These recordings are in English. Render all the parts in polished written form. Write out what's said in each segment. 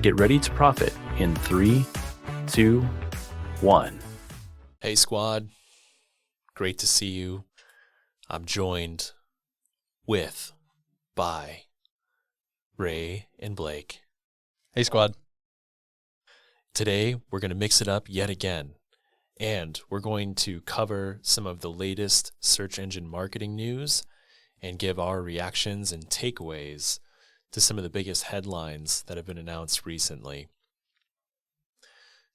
Get ready to profit in 3, 2, 1. Hey squad, great to see you. I'm joined by Ray and Blake. Hey squad. Today we're going to mix it up yet again, and we're going to cover some of the latest search engine marketing news and give our reactions and takeaways to some of the biggest headlines that have been announced recently.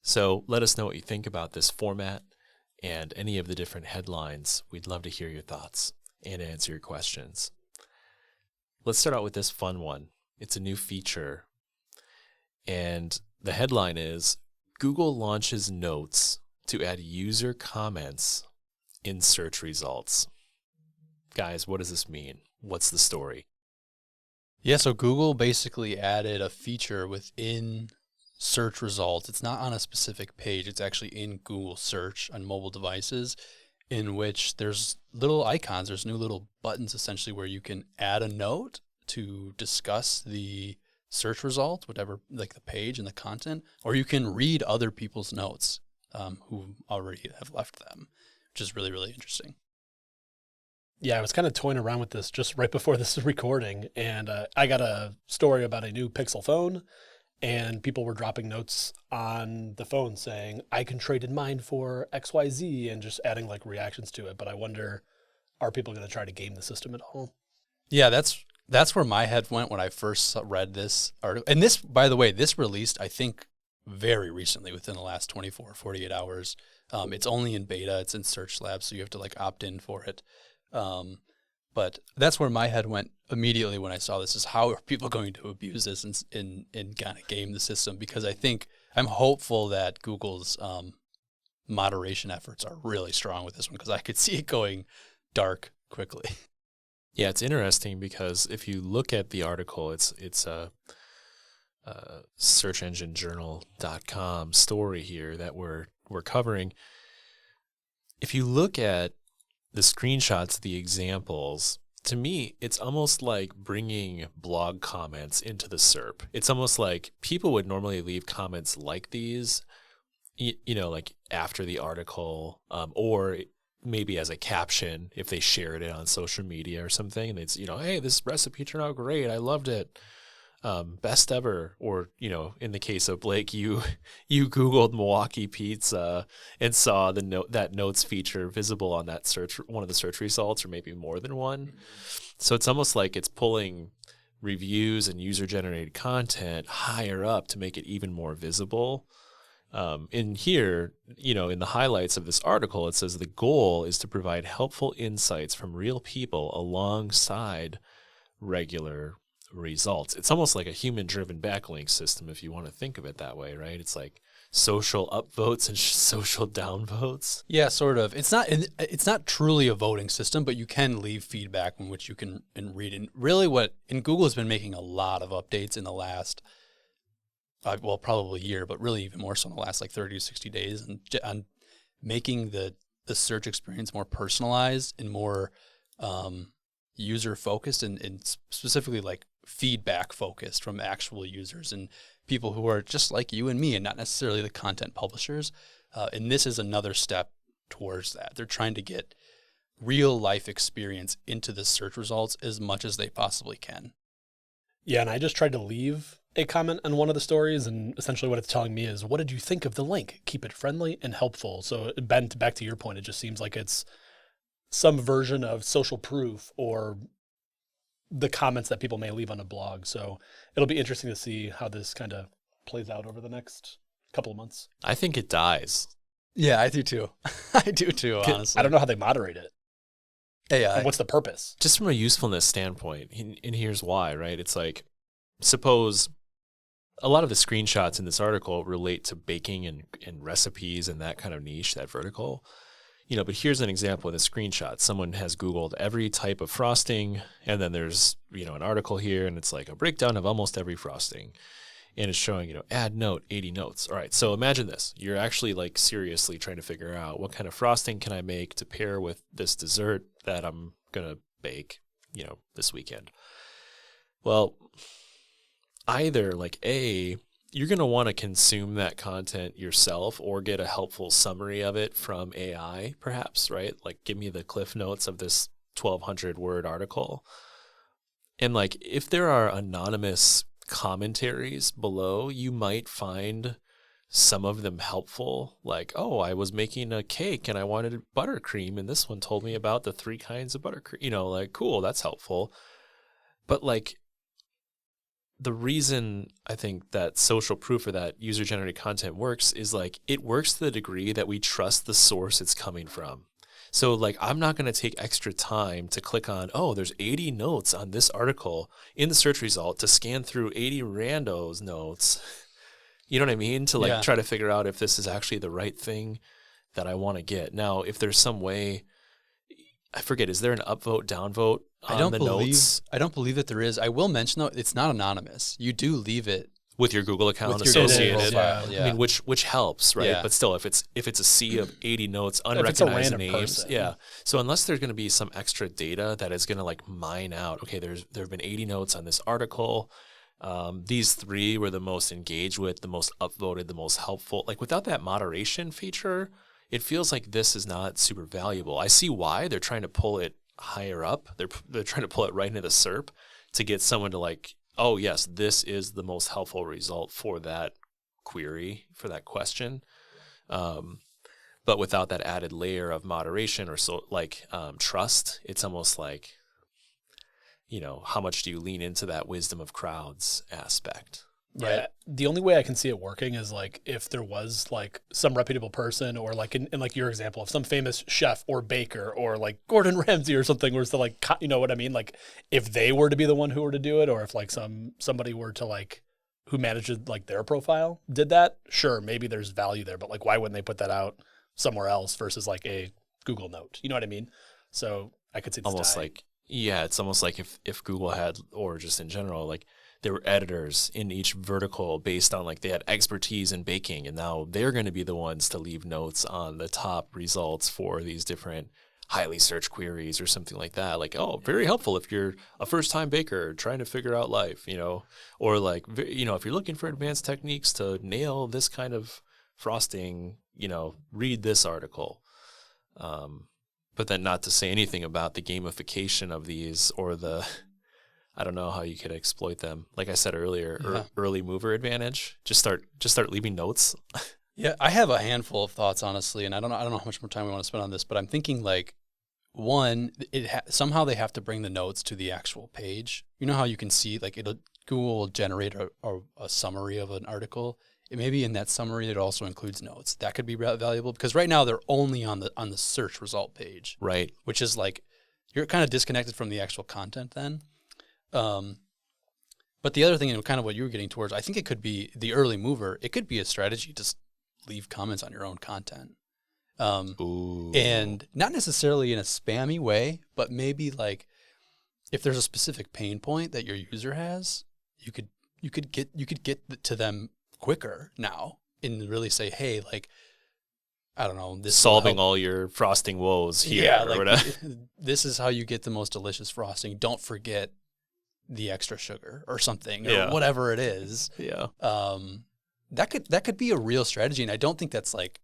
So let us know what you think about this format and any of the different headlines. We'd love to hear your thoughts and answer your questions. Let's start out with this fun one. It's a new feature, and the headline is, Google launches Notes to add user comments in search results. Guys, what does this mean? What's the story? Yeah, so Google basically added a feature within search results. It's not on a specific page. It's actually in Google search on mobile devices, in which there's little icons. There's new little buttons essentially where you can add a note to discuss the search result, whatever, like the page and the content, or you can read other people's notes who already have left them, which is really, really interesting. Yeah, I was kind of toying around with this just right before this recording, and I got a story about a new Pixel phone, and people were dropping notes on the phone saying, I can trade in mine for XYZ, and just adding like reactions to it. But I wonder, are people going to try to game the system at all? Yeah, that's where my head went when I first read this article. And this, by the way, this released, I think, very recently, within the last 24, 48 hours. It's only in beta. It's in Search Labs, so you have to like opt in for it. But that's where my head went immediately when I saw this, is how are people going to abuse this and kind of game the system? Because I'm hopeful that Google's moderation efforts are really strong with this one, because I could see it going dark quickly. Yeah, it's interesting because if you look at the article, it's a searchenginejournal.com story here that we're covering. If you look at the screenshots, the examples, to me, it's almost like bringing blog comments into the SERP. It's almost like people would normally leave comments like these, like after the article, or maybe as a caption if they shared it on social media or something, and it's, hey, this recipe turned out great, I loved it, best ever. Or, in the case of Blake, you Googled Milwaukee pizza and saw that notes feature visible on that one of the search results, or maybe more than one. So it's almost like it's pulling reviews and user generated content higher up to make it even more visible. In here, in the highlights of this article, it says the goal is to provide helpful insights from real people alongside regular results. It's almost like a human-driven backlink system, if you want to think of it that way, right? It's like social upvotes and social downvotes. Yeah, sort of. It's not truly a voting system, but you can leave feedback in which you can read. And really, Google has been making a lot of updates in the last, probably a year, but really even more so in the last like 30 to 60 days, and on making the search experience more personalized and more user focused, and specifically like feedback focused from actual users and people who are just like you and me and not necessarily the content publishers. And this is another step towards that. They're trying to get real life experience into the search results as much as they possibly can. Yeah, and I just tried to leave a comment on one of the stories, and essentially what it's telling me is, what did you think of the link? Keep it friendly and helpful. So Ben, back to your point, it just seems like it's some version of social proof or the comments that people may leave on a blog. So it'll be interesting to see how this kind of plays out over the next couple of months. I think it dies. Yeah, I do too. I do too, honestly. I don't know how they moderate it. AI. And what's the purpose? Just from a usefulness standpoint, and here's why, right? It's like, suppose a lot of the screenshots in this article relate to baking and recipes and that kind of niche, that vertical. But here's an example in a screenshot. Someone has Googled every type of frosting, and then there's, an article here, and it's like a breakdown of almost every frosting. And it's showing, add note, 80 notes. All right, so imagine this. You're actually like seriously trying to figure out what kind of frosting can I make to pair with this dessert that I'm going to bake, this weekend. Well, either like you're going to want to consume that content yourself or get a helpful summary of it from AI, perhaps, right? Like, give me the cliff notes of this 1,200 word article. And like, if there are anonymous commentaries below, you might find some of them helpful. Like, oh, I was making a cake and I wanted buttercream, and this one told me about the 3 kinds of buttercream. You know, like, cool, that's helpful. But like, the reason I think that social proof or that user-generated content works is like, it works to the degree that we trust the source it's coming from. So like, I'm not going to take extra time to click on, oh, there's 80 notes on this article in the search result to scan through 80 randos notes. You know what I mean? To like try to figure out if this is actually the right thing that I want to get. Now, if there's some way, I forget, is there an upvote, downvote on the notes? I don't believe that there is. I will mention though, it's not anonymous. You do leave it with your Google account with your associated. Google profile, I mean, which helps, right? Yeah. But still, if it's a sea of 80 notes, If it's a unrecognized random names, person. So unless there's going to be some extra data that is going to like mine out, okay, there have been 80 notes on this article. These 3 were the most engaged with, the most upvoted, the most helpful. Like, without that moderation feature, it feels like this is not super valuable. I see why they're trying to pull it higher up. They're trying to pull it right into the SERP to get someone to like, oh yes, this is the most helpful result for that query, for that question. But without that added layer of moderation or trust, it's almost like, you know, how much do you lean into that wisdom of crowds aspect? Right? Yeah, the only way I can see it working is like if there was like some reputable person, or like in like your example of some famous chef or baker or like Gordon Ramsay or something, where to like, you know what I mean? Like, if they were to be the one who were to do it, or if like somebody were to like, who manages like their profile did that, sure, maybe there's value there. But like, why wouldn't they put that out somewhere else versus like a Google note? You know what I mean? So I could see this almost tie. like, yeah, it's almost like if Google had, or just in general, like, there were editors in each vertical based on like they had expertise in baking, and now they're going to be the ones to leave notes on the top results for these different highly searched queries or something like that. Like, oh, very helpful if you're a first-time baker trying to figure out life, you know, or like, you know, if you're looking for advanced techniques to nail this kind of frosting, you know, read this article. But then not to say anything about the gamification of these, or the, I don't know how you could exploit them. Like I said earlier, early mover advantage. Just start leaving notes. Yeah, I have a handful of thoughts, honestly, and I don't know how much more time we want to spend on this, but I'm thinking like, one, somehow they have to bring the notes to the actual page. You know how you can see like Google will generate a summary of an article. Maybe in that summary it also includes notes. That could be valuable, because right now they're only on the search result page, right? Which is like, you're kind of disconnected from the actual content then. But the other thing, and kind of what you were getting towards, I think it could be the early mover. It could be a strategy to leave comments on your own content. And not necessarily in a spammy way, but maybe like if there's a specific pain point that your user has, you could get to them quicker now and really say, hey, like, I don't know, this solving all your frosting woes here. Yeah, like this is how you get the most delicious frosting. Don't forget the extra sugar or something, or whatever it is. Yeah. That could be a real strategy, and I don't think that's like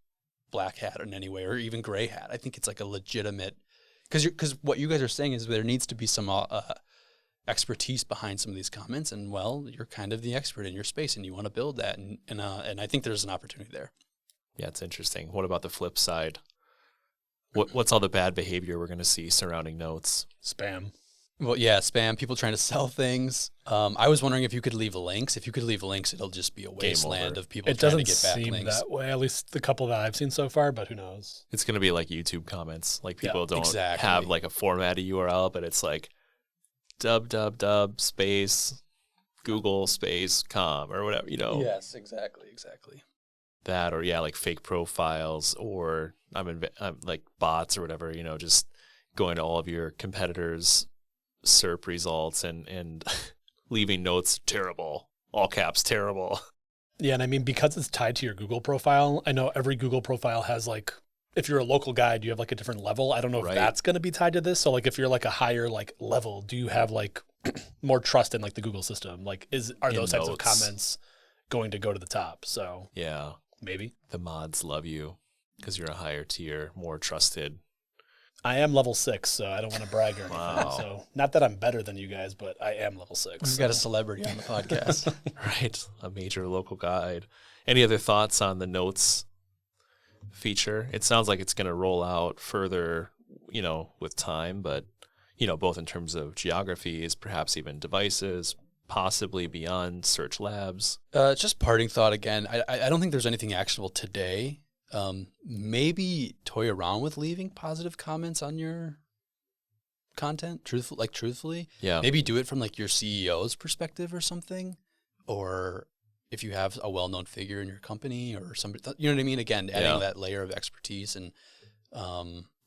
black hat in any way, or even gray hat. I think it's like a legitimate, because what you guys are saying is there needs to be some expertise behind some of these comments, and well, you're kind of the expert in your space, and you want to build that, and I think there's an opportunity there. Yeah, it's interesting. What about the flip side? What's all the bad behavior we're going to see surrounding notes? Spam. Well, yeah, spam, people trying to sell things. I was wondering if you could leave links. If you could leave links, it'll just be a wasteland of people trying to get backlinks. It doesn't seem that way, at least the couple that I've seen so far, but who knows? It's going to be like YouTube comments. Like, people don't have like a formatted URL, but it's like www space Google space com or whatever, you know. Yes, exactly. That, or like fake profiles, or I'm like bots or whatever, you know, just going to all of your competitors' SERP results and leaving notes, terrible, all caps, terrible. Yeah, and I mean, because it's tied to your Google profile, I know every Google profile has like, if you're a local guide, you have like a different level. I don't know if that's going to be tied to this. So like if you're like a higher like level, do you have like more trust in like the Google system. Like, are In those types of notes. comments going to go to the top? So Yeah. maybe. The mods love you because you're a higher tier, more trusted. I am level 6, so I don't want to brag or anything. Wow. So not that I'm better than you guys, but I am level 6. We've got a celebrity on the podcast. Right. A major local guide. Any other thoughts on the notes feature? It sounds like it's going to roll out further, with time, but, both in terms of geographies, perhaps even devices, possibly beyond search labs. Just parting thought again. I don't think there's anything actionable today. Maybe toy around with leaving positive comments on your content, truthfully. Yeah. Maybe do it from like your CEO's perspective or something, or if you have a well-known figure in your company or somebody, you know what I mean? Again, adding that layer of expertise and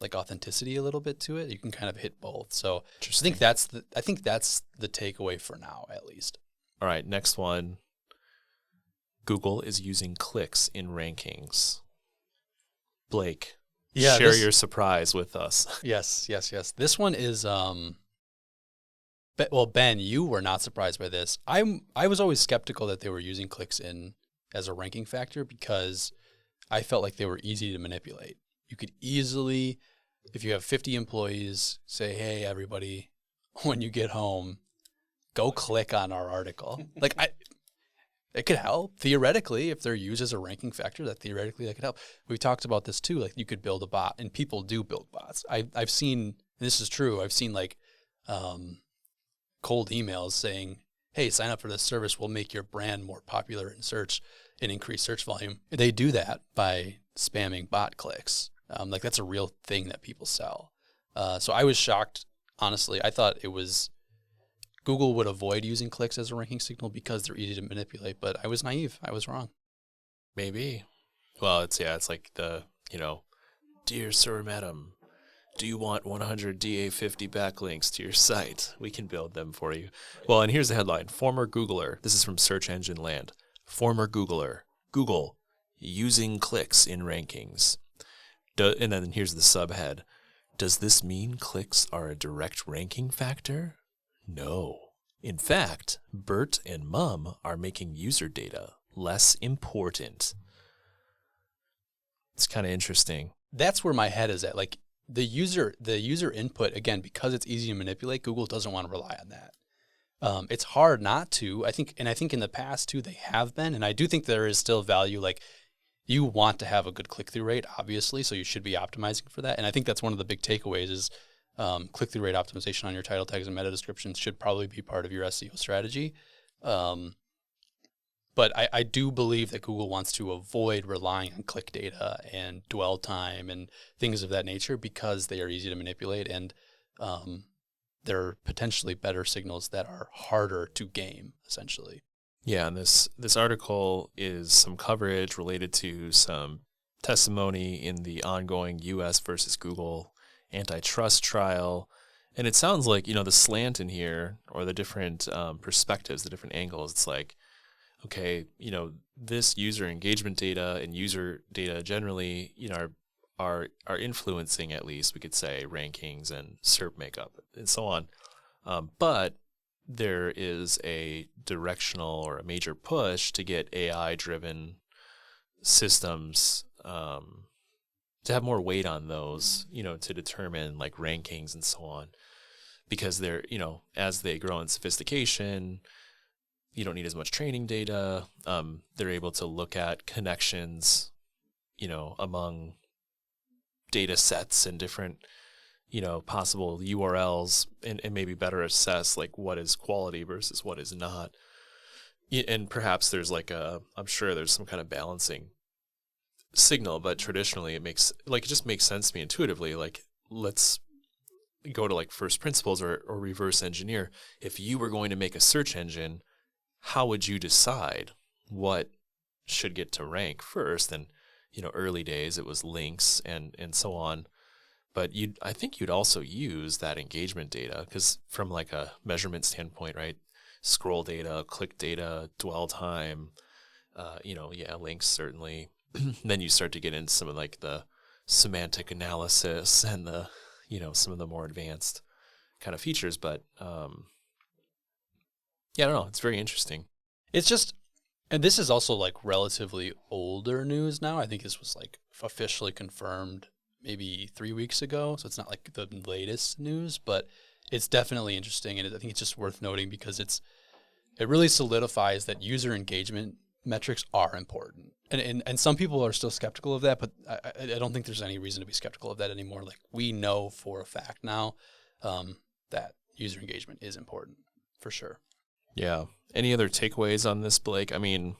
like authenticity a little bit to it, you can kind of hit both. So I think that's the takeaway for now, at least. All right, next one. Google is using clicks in rankings. Blake, share your surprise with us. Yes. This one is, Ben, you were not surprised by this. I was always skeptical that they were using clicks in as a ranking factor because I felt like they were easy to manipulate. You could easily, if you have 50 employees, say, hey, everybody, when you get home, go click on our article. It could help theoretically if they're used as a ranking factor. That could help. We've talked about this too. Like you could build a bot, and people do build bots. I've seen, and this is true. I've seen like cold emails saying, "Hey, sign up for this service. We'll make your brand more popular in search and increase search volume." They do that by spamming bot clicks. Like that's a real thing that people sell. So I was shocked. Honestly, I thought it was. Google would avoid using clicks as a ranking signal because they're easy to manipulate, but I was naive. I was wrong. Maybe. Well, it's like the, dear sir, madam, do you want 100 DA50 backlinks to your site? We can build them for you. Well, and here's the headline. Former Googler. This is from Search Engine Land. Former Googler. Google using clicks in rankings. And then here's the subhead. Does this mean clicks are a direct ranking factor? No. In fact, Bert and Mum are making user data less important. It's kind of interesting. That's where my head is at. Like the user input, again, because it's easy to manipulate, Google doesn't want to rely on that. It's hard not to. I think in the past too, they have been, and I do think there is still value. Like you want to have a good click-through rate, obviously, so you should be optimizing for that. And I think that's one of the big takeaways is click-through rate optimization on your title tags and meta descriptions should probably be part of your SEO strategy. But I do believe that Google wants to avoid relying on click data and dwell time and things of that nature because they are easy to manipulate and they're potentially better signals that are harder to game, essentially. Yeah, and this article is some coverage related to some testimony in the ongoing U.S. versus Google antitrust trial. And it sounds like, the slant in here or the different perspectives, the different angles, it's like, okay, this user engagement data and user data generally, are influencing, at least we could say, rankings and SERP makeup and so on. But there is a directional or a major push to get AI-driven systems to have more weight on those, to determine like rankings and so on, because they're, as they grow in sophistication, you don't need as much training data. They're able to look at connections, among data sets and different, possible URLs and maybe better assess like what is quality versus what is not. And perhaps there's I'm sure there's some kind of balancing signal, but traditionally it just makes sense to me intuitively. Like, let's go to like first principles or reverse engineer. If you were going to make a search engine, how would you decide what should get to rank first? And, early days it was links and so on. But I think you'd also use that engagement data because from like a measurement standpoint, right? Scroll data, click data, dwell time, links certainly. Then you start to get into some of like the semantic analysis and the, some of the more advanced kind of features. But Yeah, I don't know. It's very interesting. It's just, and this is also like relatively older news now. I think this was like officially confirmed maybe 3 weeks ago. So it's not like the latest news, but it's definitely interesting. And I think it's just worth noting because it really solidifies that user engagement metrics are important. And some people are still skeptical of that, but I don't think there's any reason to be skeptical of that anymore. Like we know for a fact now that user engagement is important for sure. Yeah. Any other takeaways on this, Blake? I mean,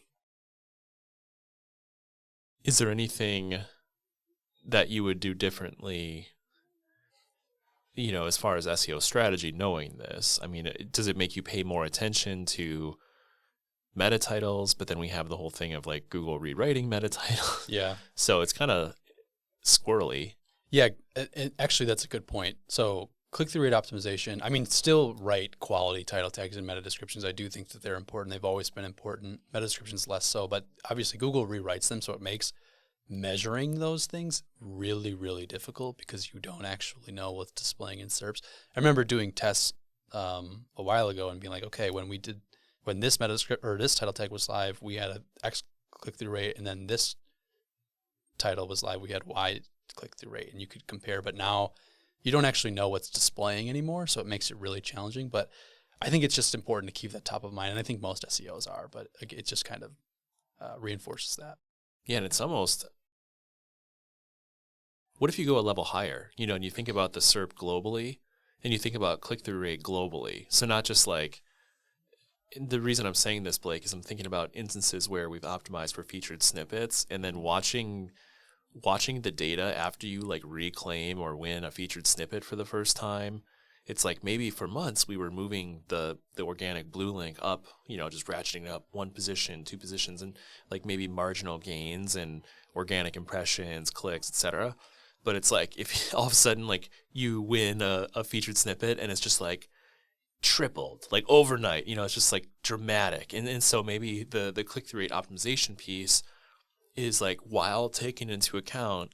is there anything that you would do differently, as far as SEO strategy, knowing this? I mean, does it make you pay more attention to meta titles? But then we have the whole thing of like Google rewriting meta titles. Yeah. So it's kind of squirrely. Yeah. And actually, that's a good point. So click-through rate optimization, I mean, still write quality title tags and meta descriptions. I do think that they're important. They've always been important. Meta descriptions less so, but obviously Google rewrites them, so it makes measuring those things really, really difficult because you don't actually know what's displaying in SERPs. I remember doing tests a while ago and being like, okay, when this meta description or this title tag was live, we had an X click-through rate, and then this title was live, we had Y click-through rate, and you could compare. But now you don't actually know what's displaying anymore, so it makes it really challenging. But I think it's just important to keep that top of mind, and I think most SEOs are, but it just kind of reinforces that. Yeah, and it's almost, what if you go a level higher, and you think about the SERP globally, and you think about click-through rate globally. So not just like, the reason I'm saying this, Blake, is I'm thinking about instances where we've optimized for featured snippets, and then watching the data after you like reclaim or win a featured snippet for the first time. It's like maybe for months we were moving the organic blue link up, just ratcheting up 1 position, 2 positions, and like maybe marginal gains and organic impressions, clicks, etc. But it's like if all of a sudden like you win a featured snippet and it's just like tripled like overnight, it's just like dramatic. And so maybe the click-through rate optimization piece is like, while taking into account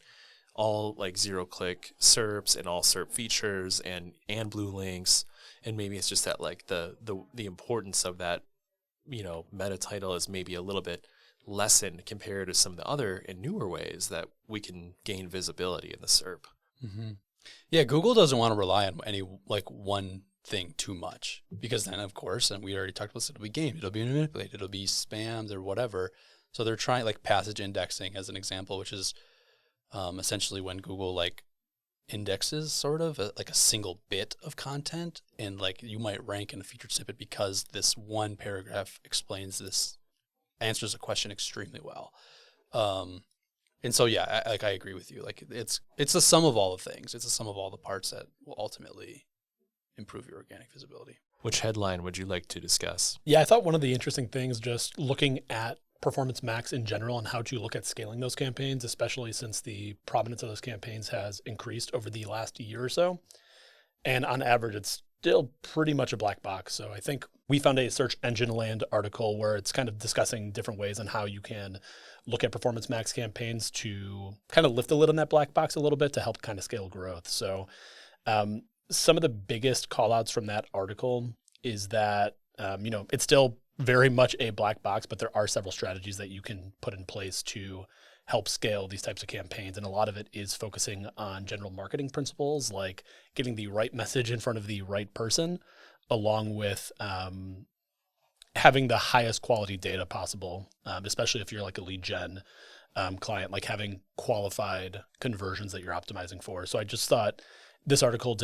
all like 0-click SERPs and all SERP features and blue links, and maybe it's just that like the importance of that, meta title is maybe a little bit lessened compared to some of the other and newer ways that we can gain visibility in the SERP. Mm-hmm. Yeah, Google doesn't want to rely on any like one thing too much, because then of course, and we already talked about this, it'll be gamed, it'll be manipulated, it'll be spammed or whatever. So they're trying like passage indexing as an example, which is essentially when Google like indexes sort of like a single bit of content, and like you might rank in a featured snippet because this one paragraph answers a question extremely well. And so, yeah, I agree with you. Like it's the sum of all the things. It's the sum of all the parts that will ultimately improve your organic visibility. Which headline would you like to discuss? Yeah, I thought one of the interesting things, just looking at Performance Max in general and how to look at scaling those campaigns, especially since the prominence of those campaigns has increased over the last year or so. And on average, it's still pretty much a black box. So I think we found a Search Engine Land article where it's kind of discussing different ways on how you can look at Performance Max campaigns to kind of lift the lid on that black box a little bit to help kind of scale growth. So some of the biggest call outs from that article is that, it's still very much a black box, but there are several strategies that you can put in place to help scale these types of campaigns. And a lot of it is focusing on general marketing principles, like getting the right message in front of the right person, along with having the highest quality data possible, especially if you're like a lead gen client, like having qualified conversions that you're optimizing for. So I just thought this article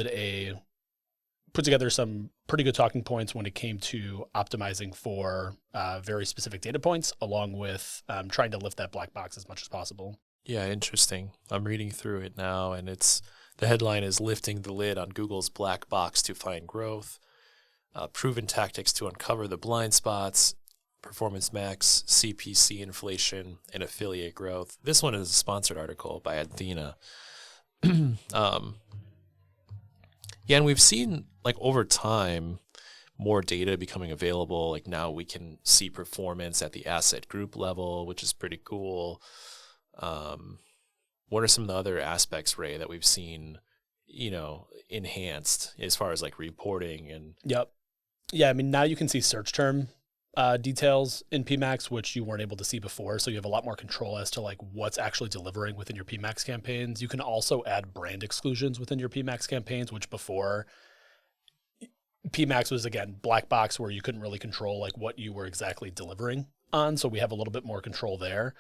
put together some pretty good talking points when it came to optimizing for very specific data points, along with trying to lift that black box as much as possible. Yeah, interesting. I'm reading through it now, and the headline is "Lifting the Lid on Google's Black Box to Find Growth, Proven Tactics to Uncover the Blind Spots, Performance Max, CPC Inflation, and Affiliate Growth." This one is a sponsored article by Athena. Yeah, and we've seen like over time more data becoming available. Like now we can see performance at the asset group level, which is pretty cool. What are some of the other aspects, Ray, that we've seen, enhanced as far as like reporting and? Yep. Yeah, I mean, now you can see search term details in PMAX, which you weren't able to see before. So you have a lot more control as to like what's actually delivering within your PMAX campaigns. You can also add brand exclusions within your PMAX campaigns, which before PMAX was, again, black box where you couldn't really control like what you were exactly delivering on. So we have a little bit more control there.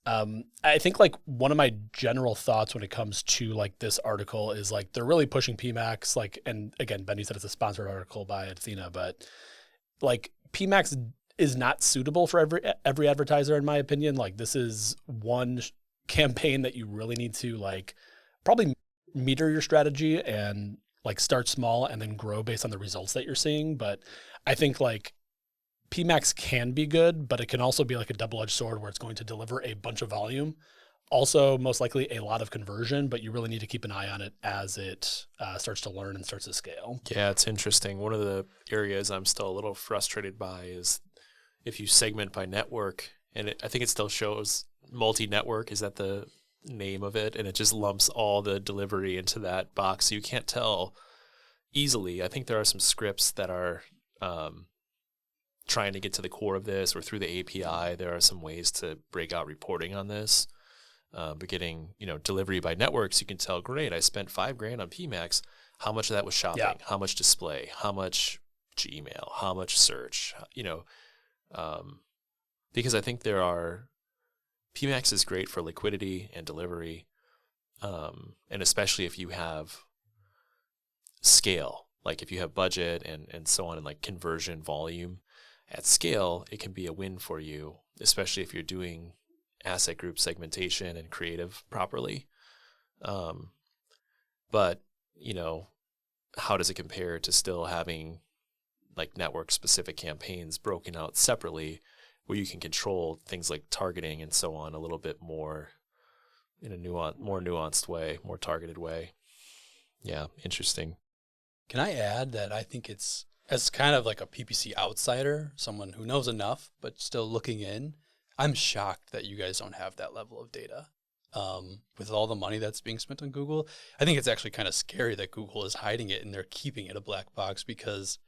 I think like one of my general thoughts when it comes to like this article is like they're really pushing PMAX, like, and again, Ben, you said it's a sponsored article by Athena, but like PMAX is not suitable for every advertiser, in my opinion. Like this is one campaign that you really need to like probably meter your strategy and like start small and then grow based on the results that you're seeing. But I think like PMAX can be good, but it can also be like a double-edged sword where it's going to deliver a bunch of volume. Also, most likely a lot of conversion, but you really need to keep an eye on it as it starts to learn and starts to scale. Yeah, it's interesting. One of the areas I'm still a little frustrated by is if you segment by network, and I think it still shows multi-network, is that the name of it, and it just lumps all the delivery into that box. So you can't tell easily. I think there are some scripts that are trying to get to the core of this, or through the API, there are some ways to break out reporting on this. But getting, delivery by networks, you can tell, great, I spent $5,000 on PMAX. How much of that was shopping? Yeah. How much display? How much Gmail? How much search? Because I think PMAX is great for liquidity and delivery, and especially if you have scale, like if you have budget and so on, and like conversion volume at scale, it can be a win for you, especially if you're doing asset group segmentation and creative properly. But, how does it compare to still having like network specific campaigns broken out separately where you can control things like targeting and so on a little bit more in a more nuanced way, more targeted way? Yeah, interesting. Can I add that I think it's, as kind of like a PPC outsider, someone who knows enough but still looking in, I'm shocked that you guys don't have that level of data. With all the money that's being spent on Google, I think it's actually kind of scary that Google is hiding it and they're keeping it a black box, because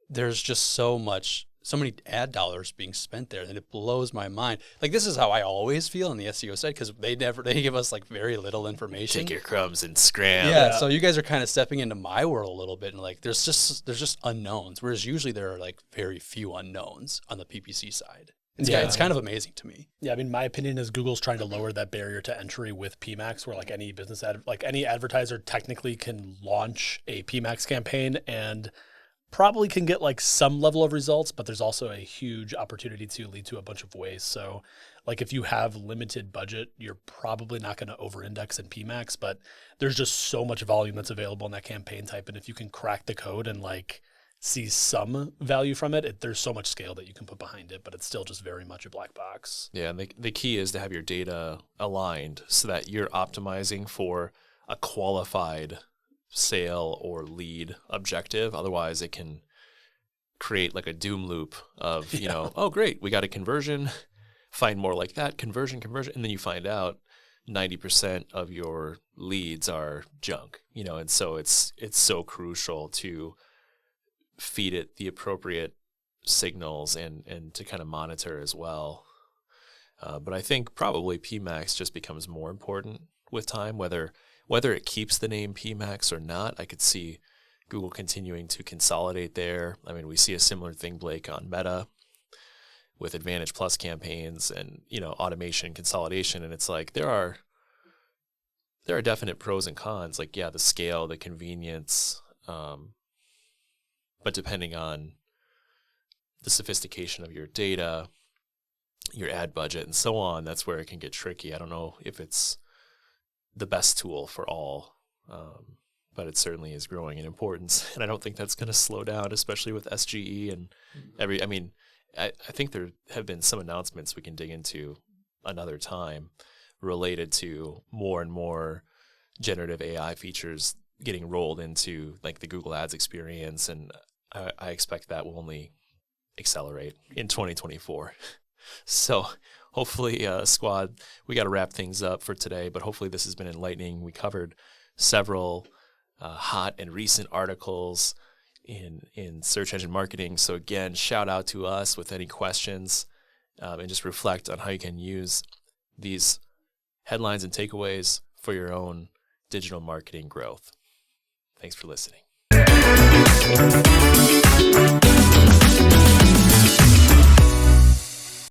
there's just so many ad dollars being spent there, and it blows my mind. Like, this is how I always feel on the SEO side, because they give us like very little information. Take your crumbs and scram. Yeah, so you guys are kind of stepping into my world a little bit, and like there's just unknowns, whereas usually there are like very few unknowns on the PPC side. It's kind of amazing to me. Yeah, I mean, my opinion is Google's trying to lower that barrier to entry with PMAX, where like any business any advertiser technically can launch a PMAX campaign and probably can get like some level of results, but there's also a huge opportunity to lead to a bunch of waste. So like if you have limited budget, you're probably not going to over-index in PMAX, but there's just so much volume that's available in that campaign type. And if you can crack the code and like see some value from it, there's so much scale that you can put behind it, but it's still just very much a black box. Yeah, and the key is to have your data aligned so that you're optimizing for a qualified sale or lead objective. Otherwise, it can create like a doom loop of, oh, great, we got a conversion, find more like that, conversion, and then you find out 90% of your leads are junk, and so it's so crucial to feed it the appropriate signals and to kind of monitor as well. But I think probably PMAX just becomes more important with time, whether it keeps the name PMAX or not. I could see Google continuing to consolidate there. I mean, we see a similar thing, Blake, on Meta with Advantage Plus campaigns and, automation consolidation. And it's like there are definite pros and cons, like, yeah, the scale, the convenience, but depending on the sophistication of your data, your ad budget, and so on, that's where it can get tricky. I don't know if it's the best tool for all, but it certainly is growing in importance. And I don't think that's going to slow down, especially with SGE and I think there have been some announcements we can dig into another time related to more and more generative AI features getting rolled into like the Google Ads experience, and I expect that will only accelerate in 2024. So hopefully, squad, we got to wrap things up for today, but hopefully this has been enlightening. We covered several hot and recent articles in search engine marketing. So again, shout out to us with any questions, and just reflect on how you can use these headlines and takeaways for your own digital marketing growth. Thanks for listening.